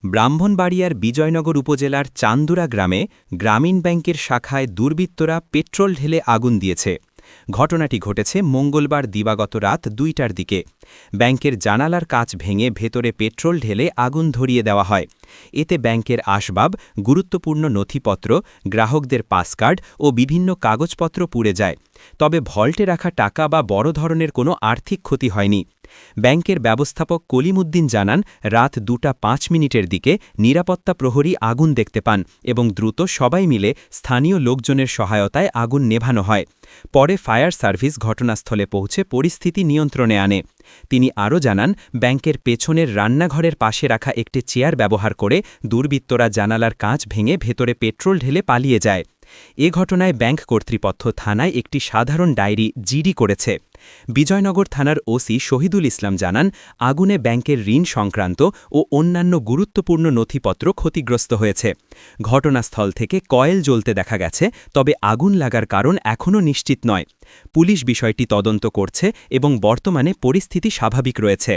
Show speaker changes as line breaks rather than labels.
ব্রাহ্মণবাড়িয়ার বিজয়নগর উপজেলার চান্দুরা গ্রামে গ্রামীণ ব্যাংকের শাখায় দুর্বৃত্তরা পেট্রোল ঢেলে আগুন দিয়েছে। ঘটনাটি ঘটেছে মঙ্গলবার দিবাগত রাত ২টার দিকে। ব্যাংকের জানালার কাচ ভেঙে ভেতরে পেট্রোল ঢেলে আগুন ধরিয়ে দেওয়া হয়। এতে ব্যাংকের আসবাব, গুরুত্বপূর্ণ নথিপত্র, গ্রাহকদের পাসকার্ড ও বিভিন্ন কাগজপত্র পুড়ে যায়। তবে ভল্টে রাখা টাকা বা বড় ধরনের কোনো আর্থিক ক্ষতি হয়নি। ব্যাংকের ব্যবস্থাপক কলিমুদ্দিন জানান, রাত ২টা ৫ মিনিটের দিকে নিরাপত্তা প্রহরী আগুন দেখতে পান এবং দ্রুত সবাই মিলে স্থানীয় লোকজনের সহায়তায় আগুন নেভানো হয়। পরে ফায়ার সার্ভিস ঘটনাস্থলে পৌঁছে পরিস্থিতি নিয়ন্ত্রণে আনে। তিনি আরও জানান, ব্যাংকের পেছনের রান্নাঘরের পাশে রাখা একটি চেয়ার ব্যবহার করে দুর্বৃত্তরা জানালার কাঁচ ভেঙে ভেতরে পেট্রোল ঢেলে পালিয়ে যায়। এ ঘটনায় ব্যাংক কর্তৃপক্ষ থানায় একটি সাধারণ ডায়েরি জিডি করেছে। বিজয়নগর থানার ওসি শহীদুল ইসলাম জানান, আগুনে ব্যাংকের ঋণ সংক্রান্ত ও অন্যান্য গুরুত্বপূর্ণ নথিপত্র ক্ষতিগ্রস্ত হয়েছে। ঘটনাস্থল থেকে কয়েল জ্বলতে দেখা গেছে, তবে আগুন লাগার কারণ এখনও নিশ্চিত নয়। পুলিশ বিষয়টি তদন্ত করছে এবং বর্তমানে পরিস্থিতি স্বাভাবিক রয়েছে।